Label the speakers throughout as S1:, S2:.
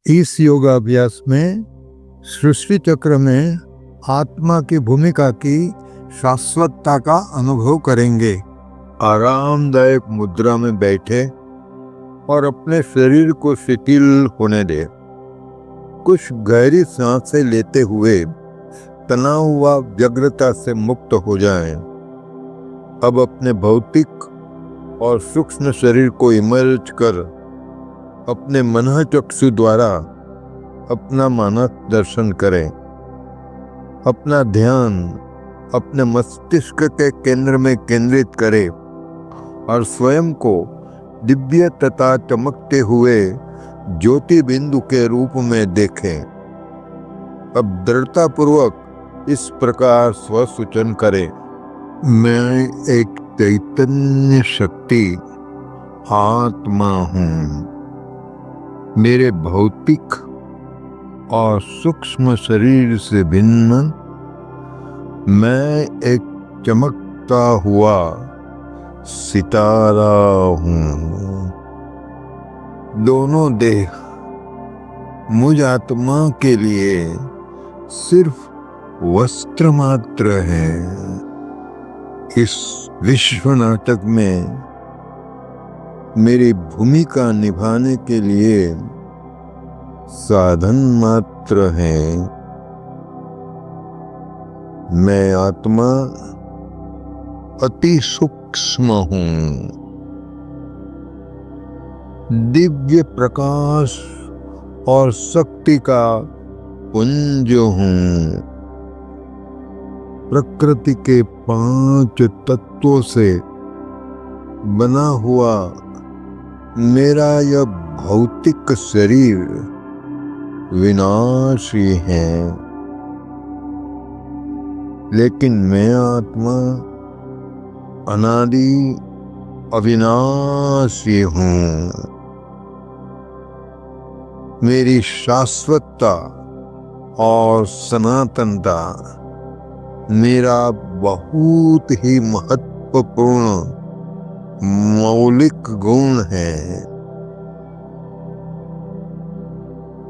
S1: इस योगाभ्यास में सृष्टि चक्र में आत्मा की भूमिका की शाश्वतता का अनुभव करेंगे। आरामदायक मुद्रा में बैठे और अपने शरीर को शिथिल होने दे। कुछ गहरी सांसें लेते हुए तनाव व व्यग्रता से मुक्त हो जाएं। अब अपने भौतिक और सूक्ष्म शरीर को इमर्ज कर अपने मन चक्षु द्वारा अपना मानस दर्शन करें। अपना ध्यान अपने मस्तिष्क के केंद्र में केंद्रित करें और स्वयं को दिव्य तथा चमकते हुए ज्योति बिंदु के रूप में देखें। अब दृढ़तापूर्वक इस प्रकार स्वसूचन करें। मैं एक चैतन्य शक्ति आत्मा हूँ। मेरे भौतिक और सूक्ष्म शरीर से भिन्न मैं एक चमकता हुआ सितारा हूँ। दोनों देह मुझ आत्मा के लिए सिर्फ वस्त्र मात्र है। इस विश्व नाटक में मेरी भूमिका निभाने के लिए साधन मात्र है। मैं आत्मा अति सूक्ष्म हूँ। दिव्य प्रकाश और शक्ति का पुंज हूँ। प्रकृति के 5 तत्वों से बना हुआ मेरा यह भौतिक शरीर विनाशी है, लेकिन मैं आत्मा अनादि अविनाशी हूँ। मेरी शाश्वतता और सनातनता मेरा बहुत ही महत्वपूर्ण मौलिक गुण है।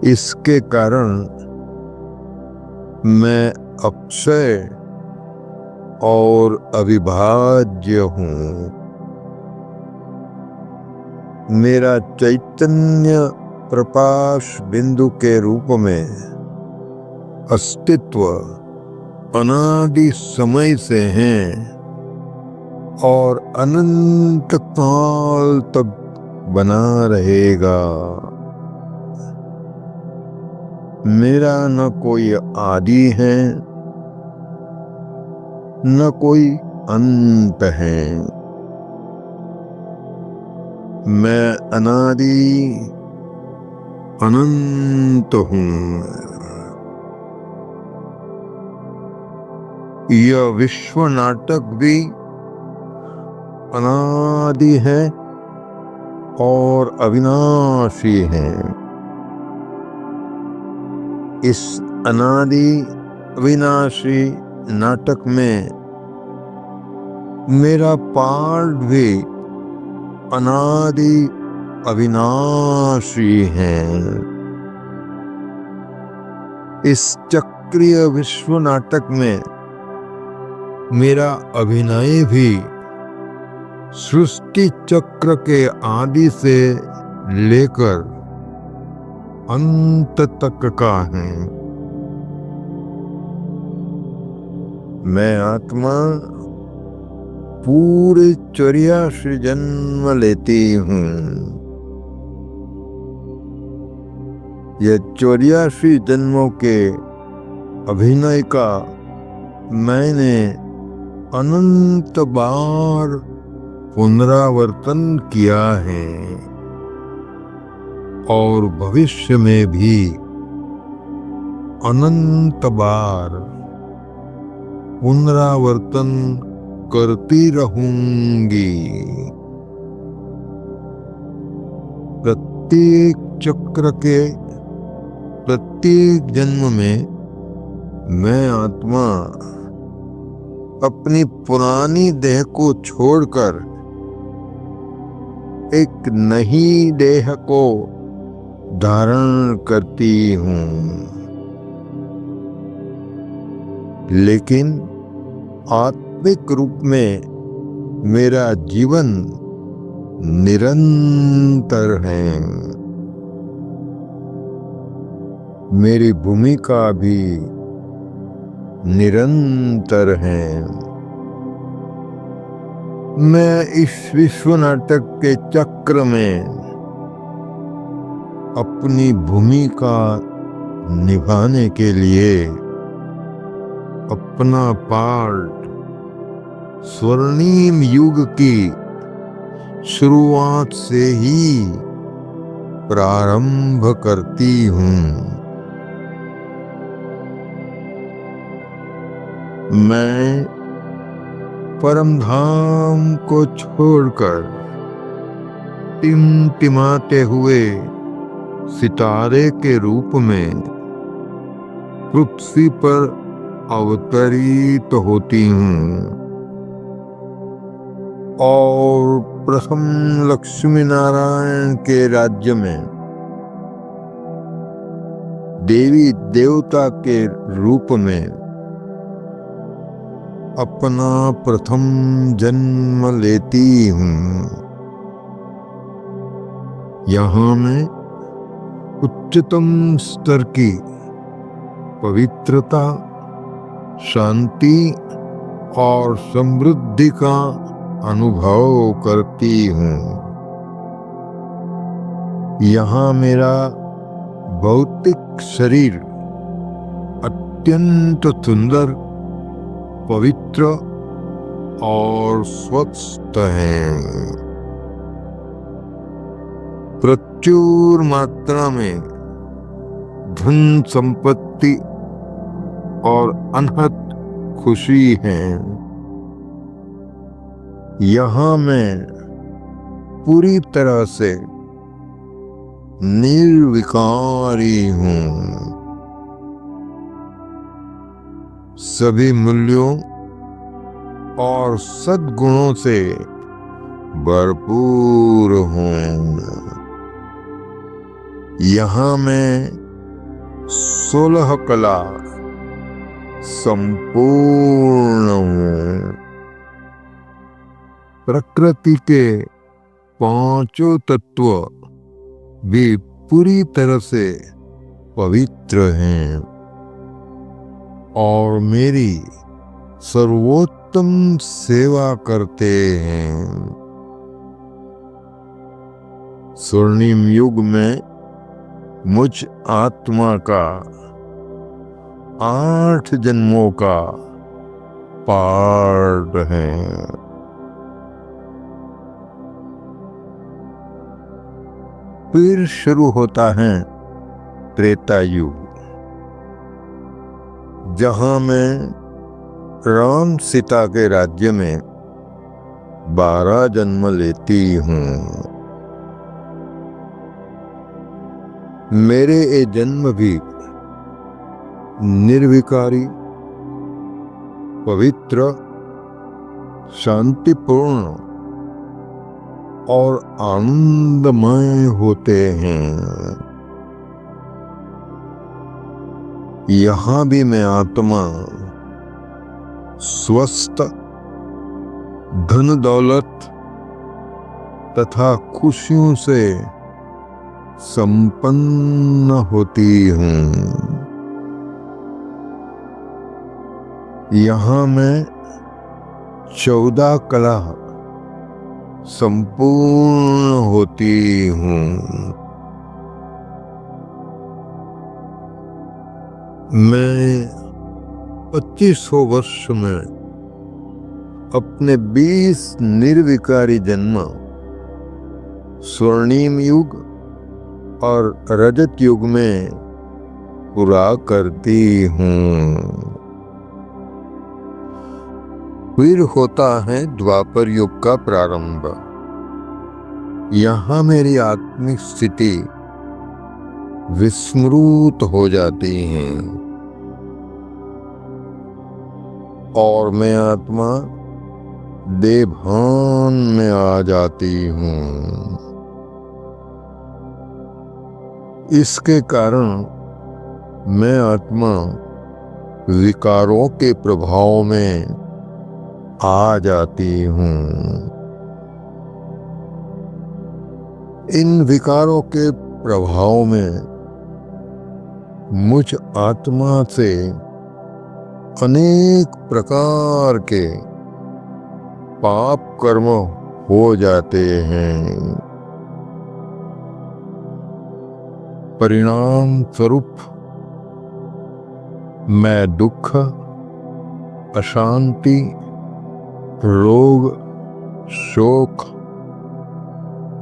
S1: इसके कारण मैं अक्षय और अविभाज्य हूँ। मेरा चैतन्य प्रकाश बिंदु के रूप में अस्तित्व अनादि समय से है और अनंत काल तक बना रहेगा। मेरा न कोई आदि है न कोई अंत है। मैं अनादि अनंत हूँ। यह विश्व नाटक भी अनादि है और अविनाशी है। इस अनादि अविनाशी नाटक में मेरा पार्ट भी अनादि अविनाशी है। इस चक्रीय विश्व नाटक में मेरा अभिनय भी सृष्टि चक्र के आदि से लेकर अंत तक का है। मैं आत्मा पूरे 84 जन्म लेती हूँ। यह 84 जन्मों के अभिनय का मैंने अनंत बार पुनरावर्तन किया है और भविष्य में भी अनंत बार पुनरावर्तन करती रहूंगी। प्रत्येक चक्र के प्रत्येक जन्म में मैं आत्मा अपनी पुरानी देह को छोड़कर एक नई देह को धारण करती हूँ, लेकिन आत्मिक रूप में मेरा जीवन निरंतर है। मेरी भूमिका भी निरंतर है। मैं इस विश्व नाटक के चक्र में अपनी भूमिका निभाने के लिए अपना पार्ट स्वर्णिम युग की शुरुआत से ही प्रारंभ करती हूँ। मैं परमधाम को छोड़कर टिमटिमाते हुए सितारे के रूप में पृथ्वी पर अवतरित होती हूँ और प्रथम लक्ष्मी नारायण के राज्य में देवी देवता के रूप में अपना प्रथम जन्म लेती हूँ। यहाँ मैं उच्चतम स्तर की पवित्रता, शांति और समृद्धि का अनुभव करती हूँ। यहाँ मेरा भौतिक शरीर अत्यंत सुंदर, पवित्र और स्वस्थ है। प्रचुर मात्रा में धन संपत्ति और अनहद खुशी है। यहाँ मैं पूरी तरह से निर्विकारी हूँ। सभी मूल्यों और सद्गुणों से भरपूर हूँ। यहाँ मैं 16 कला संपूर्ण हूँ। प्रकृति के 5 तत्व भी पूरी तरह से पवित्र हैं और मेरी सर्वोत्तम सेवा करते हैं। स्वर्णिम युग में मुझ आत्मा का 8 जन्मों का पार्ट है। फिर शुरू होता है त्रेता युग, जहां मैं राम सीता के राज्य में 12 जन्म लेती हूँ। मेरे ये जन्म भी निर्विकारी, पवित्र, शांतिपूर्ण और आनंदमय होते हैं। यहाँ भी मैं आत्मा स्वस्थ, धन दौलत तथा खुशियों से संपन्न होती हूँ। यहाँ मैं 14 कला संपूर्ण होती हूँ। मैं 2500 वर्ष में अपने 20 निर्विकारी जन्म स्वर्णिम युग और रजत युग में पूरा करती हूँ। फिर होता है द्वापर युग का प्रारंभ। यहाँ मेरी आत्मिक स्थिति विस्मृत हो जाती है और मैं आत्मा देवभान में आ जाती हूँ। इसके कारण मैं आत्मा विकारों के प्रभाव में आ जाती हूँ। इन विकारों के प्रभाव में मुझ आत्मा से अनेक प्रकार के पाप कर्म हो जाते हैं। परिणाम स्वरूप मैं दुख, अशांति, रोग, शोक,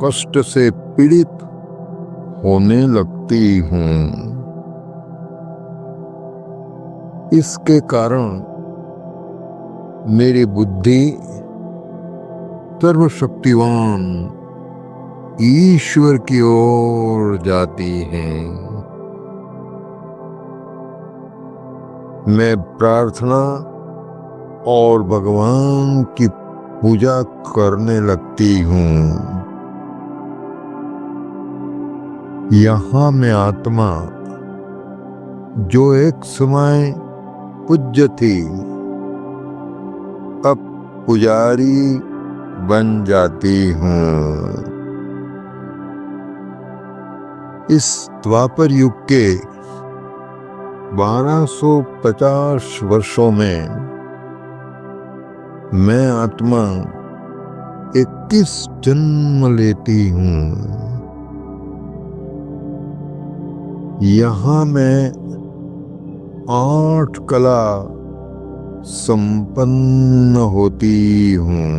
S1: कष्ट से पीड़ित होने लगती हूँ। इसके कारण मेरी बुद्धि सर्वशक्तिवान ईश्वर की ओर जाती है। मैं प्रार्थना और भगवान की पूजा करने लगती हूँ। यहाँ मैं आत्मा जो एक समय पूज्य थी, अब पुजारी बन जाती हूँ। इस द्वापर युग के 1250 वर्षों में मैं आत्मा 21 जन्म लेती हूँ। यहाँ मैं 8 कला संपन्न होती हूँ।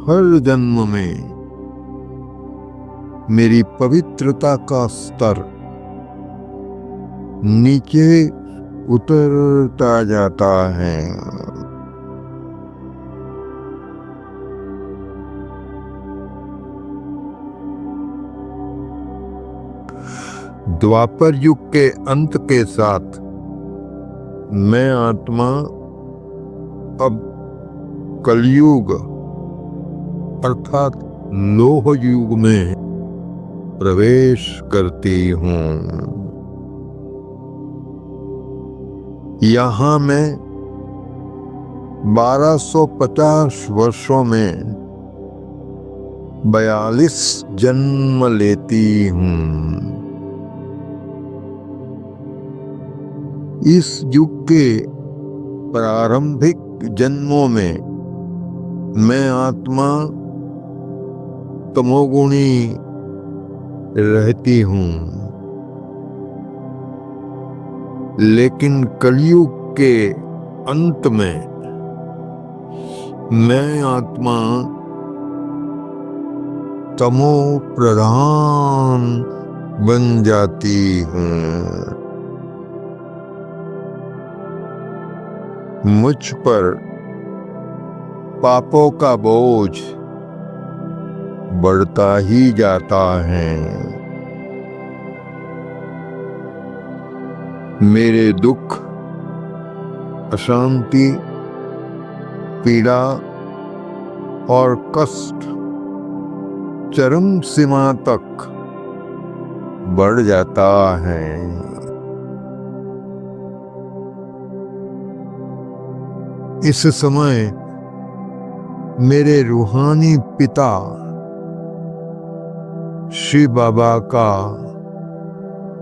S1: हर जन्म में मेरी पवित्रता का स्तर नीचे उतरता जाता है। द्वापर युग के अंत के साथ मैं आत्मा अब कलयुग अर्थात लोह युग में प्रवेश करती हूँ। यहाँ मैं 1250 वर्षों में 42 जन्म लेती हूँ। इस युग के प्रारंभिक जन्मों में मैं आत्मा तमोगुणी रहती हूँ, लेकिन कलयुग के अंत में मैं आत्मा तमो प्रधान बन जाती हूँ। मुझ पर पापों का बोझ बढ़ता ही जाता है। मेरे दुख, अशांति, पीड़ा और कष्ट चरम सीमा तक बढ़ जाता है। इस समय मेरे रूहानी पिता श्री बाबा का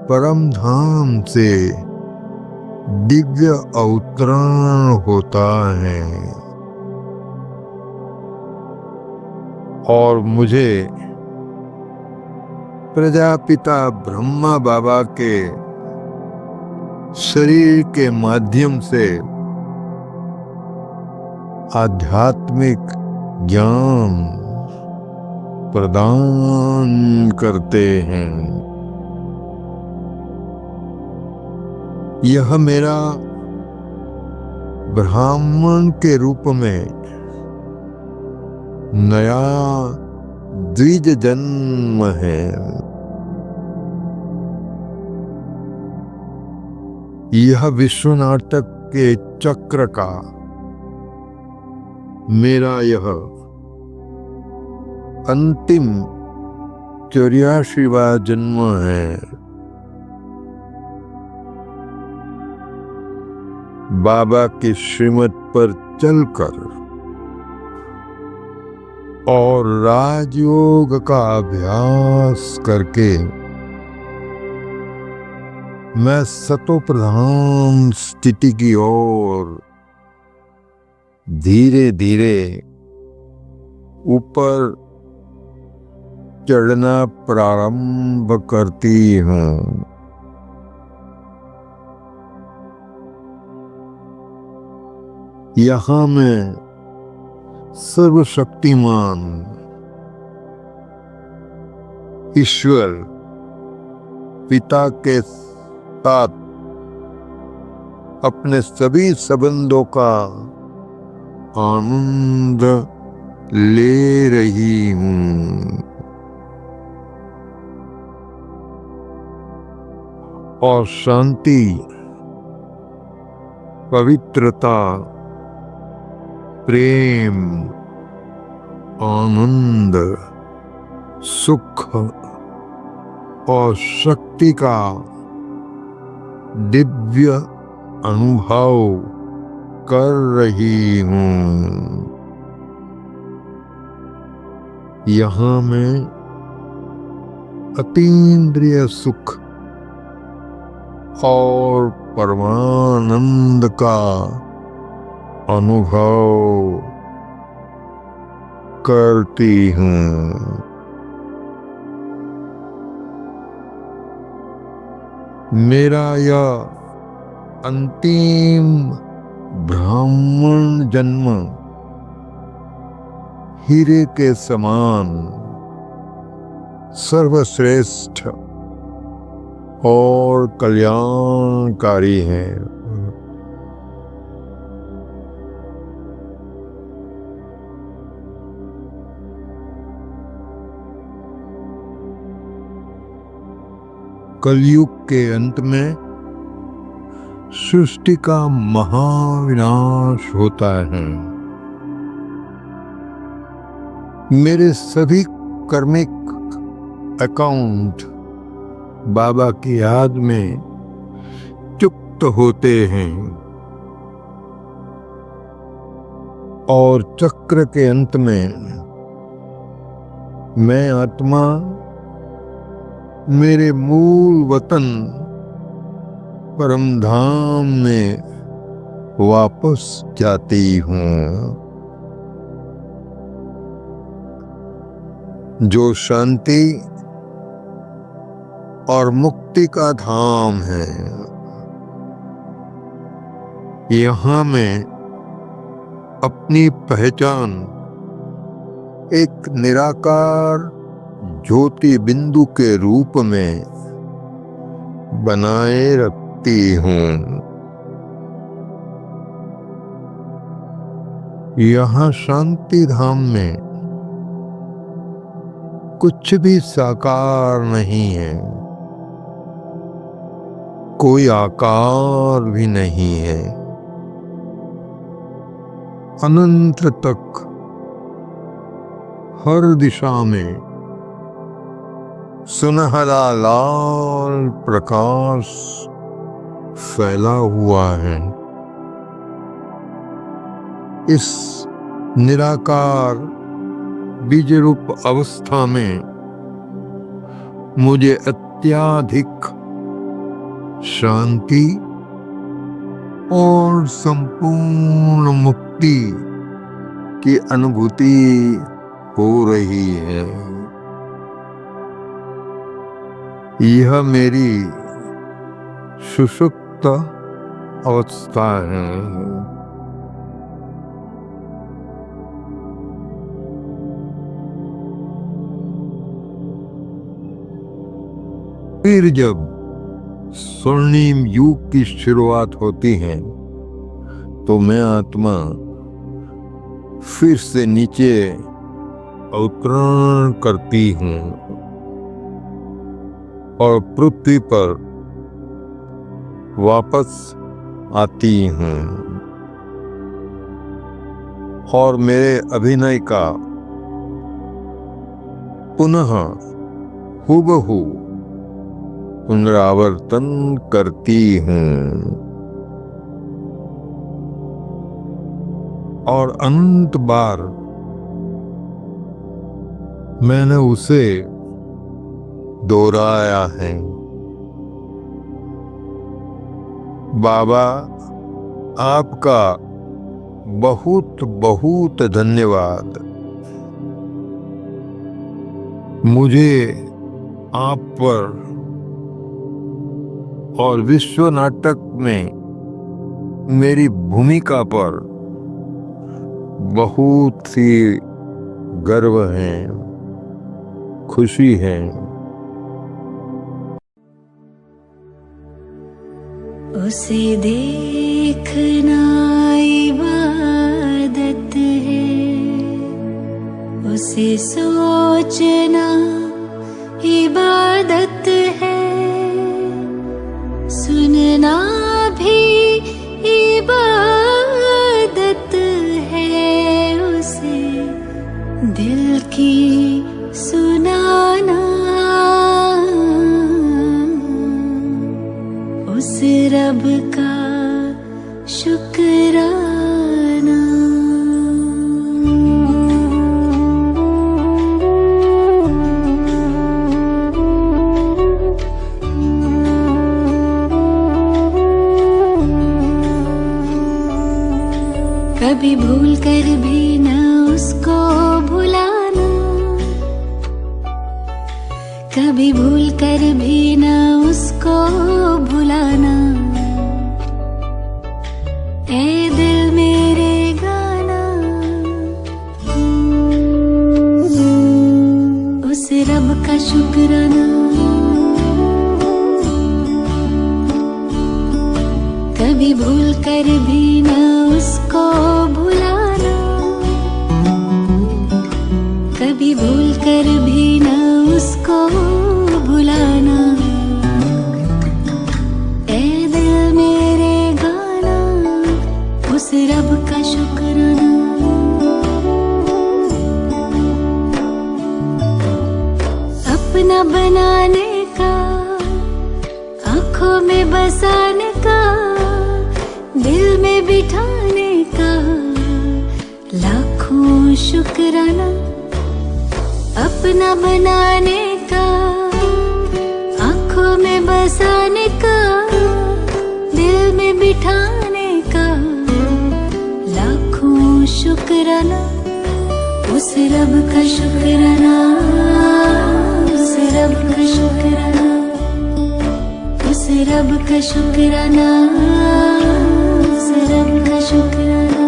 S1: परम धाम से दिव्य अवतरण होता है और मुझे प्रजापिता ब्रह्मा बाबा के शरीर के माध्यम से आध्यात्मिक ज्ञान प्रदान करते हैं। यह मेरा ब्राह्मण के रूप में नया द्विज जन्म है। यह विश्व नाटक के चक्र का मेरा यह अंतिम 84वां जन्म है। बाबा की श्रीमत पर चलकर और राजयोग का अभ्यास करके मैं सतो प्रधान स्थिति की ओर धीरे धीरे ऊपर चढ़ना प्रारंभ करती हूँ। यहाँ मैं सर्वशक्तिमान ईश्वर पिता के साथ अपने सभी संबंधों का आनंद ले रही हूँ और शांति, पवित्रता, प्रेम, आनंद, सुख और शक्ति का दिव्य अनुभव कर रही हूँ। यहाँ मैं अतीन्द्रिय सुख और परमानंद का अनुभव करती हूँ। मेरा यह अंतिम ब्राह्मण जन्म हीरे के समान सर्वश्रेष्ठ और कल्याणकारी है। कलयुग के अंत में सृष्टि का महाविनाश होता है। मेरे सभी कर्मिक अकाउंट बाबा की याद में चुप्त होते हैं और चक्र के अंत में मैं आत्मा मेरे मूल वतन परम धाम में वापस जाती हूँ, जो शांति और मुक्ति का धाम है। यहाँ मैं अपनी पहचान एक निराकार ज्योति बिंदु के रूप में बनाए रखती हूँ। यहाँ शांति धाम में कुछ भी साकार नहीं है, कोई आकार भी नहीं है। अनंत तक हर दिशा में सुनहरा लाल प्रकाश फैला हुआ है। इस निराकार बीज रूप अवस्था में मुझे अत्यधिक शांति और संपूर्ण मुक्ति की अनुभूति हो रही है। यह मेरी सुषुप्त अवस्था है। फिर जब स्वर्णिम युग की शुरुआत होती है तो मैं आत्मा फिर से नीचे अवतरण करती हूँ और पृथ्वी पर वापस आती हूँ और मेरे अभिनय का पुनः हूबहू पुनरावर्तन करती हूं और अनंत बार मैंने उसे दोहराया है। बाबा, आपका बहुत बहुत धन्यवाद। मुझे आप पर और विश्व नाटक में मेरी भूमिका पर बहुत सी गर्व है, खुशी है।
S2: उसे देखना इबादत है, उसे सोचना इबादत है, सुनना भी इबादत है, उसे दिल की सुनाना, उस रब का शुक्राना। कभी भूल कर भी न उसको भुलाना, कभी भूल कर भी न उसको भुलाना। ए दिल मेरे गाना, उस रब का शुक्राना। कभी भूल कर भी न उसको भुलाना, कभी भूल कर भी न उसको भुलाना। ए दिल मेरे गाना, उस रब का शुक्राना। अपना बनाने का, आँखों में बसाने का, दिल में बिठाने का लाखों शुक्राना। अपना बनाने का, आँखों में बसाने का, दिल में बिठाने का लाखों शुक्राना। उस रब का शुक्राना, उस रब का शुक्राना, उस रब का शुक्राना, उस रब का शुक्राना।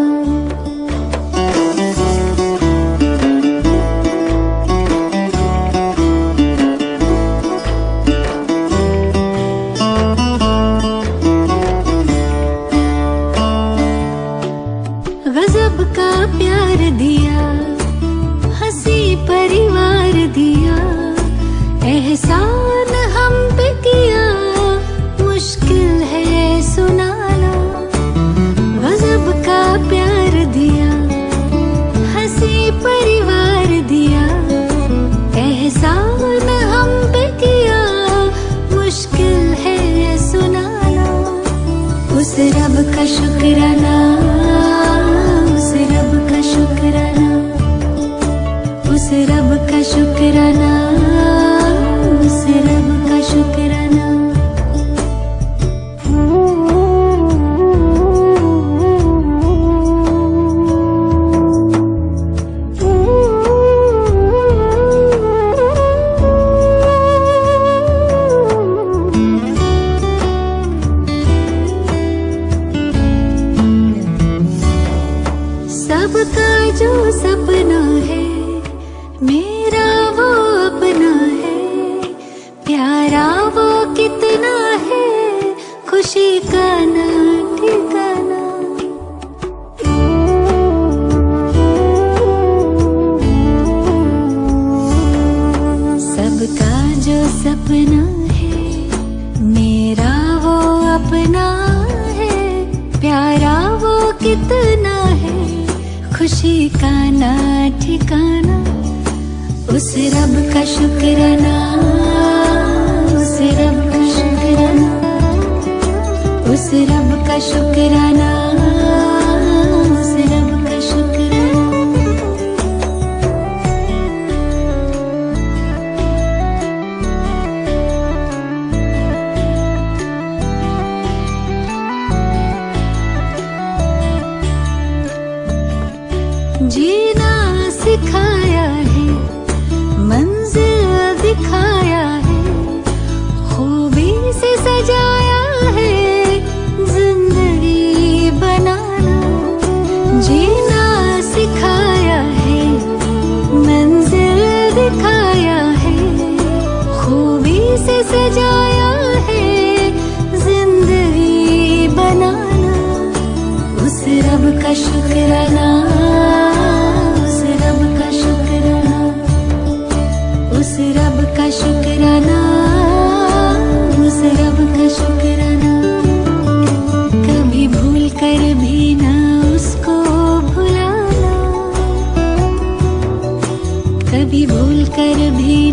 S2: गजब का प्यार दिया, हंसी परिवार दिया, एहसान हम पे किया, मुश्किल है सुनाना। गजब का प्यार दिया, हंसी परिवार दिया, एहसान हम पे किया, मुश्किल है सुनाना। उस रब का शुक्राना, उस रब का शुक्राना, उस रब का शुक्राना, उस रब का शुक्राना। सबका जो सपना है, मेरा वो अपना है, प्यारा वो कितना है, खुशी का ना ठिकाना। सबका जो सपना है, मेरा वो अपना है, प्यारा वो कितना है, खुशी का ना ठिकाना। उस रब का शुक्राना, उस रब का शुक्राना, उस रब का शुक्राना, उस रब का शुक्राना। जीना सिखाया है, मंजिल दिखाया है, खूबी से सजाया है जिंदगी बनाना। जीना सिखाया है, मंजिल दिखाया है, खूबी से सजाया है जिंदगी बनाना। उस रब का शुक्राना, उस रब का शुक्राना, उस रब का शुक्राना, उस रब का शुक्राना। कभी भूल कर भी ना उसको भुलाना, कभी भूल कर भी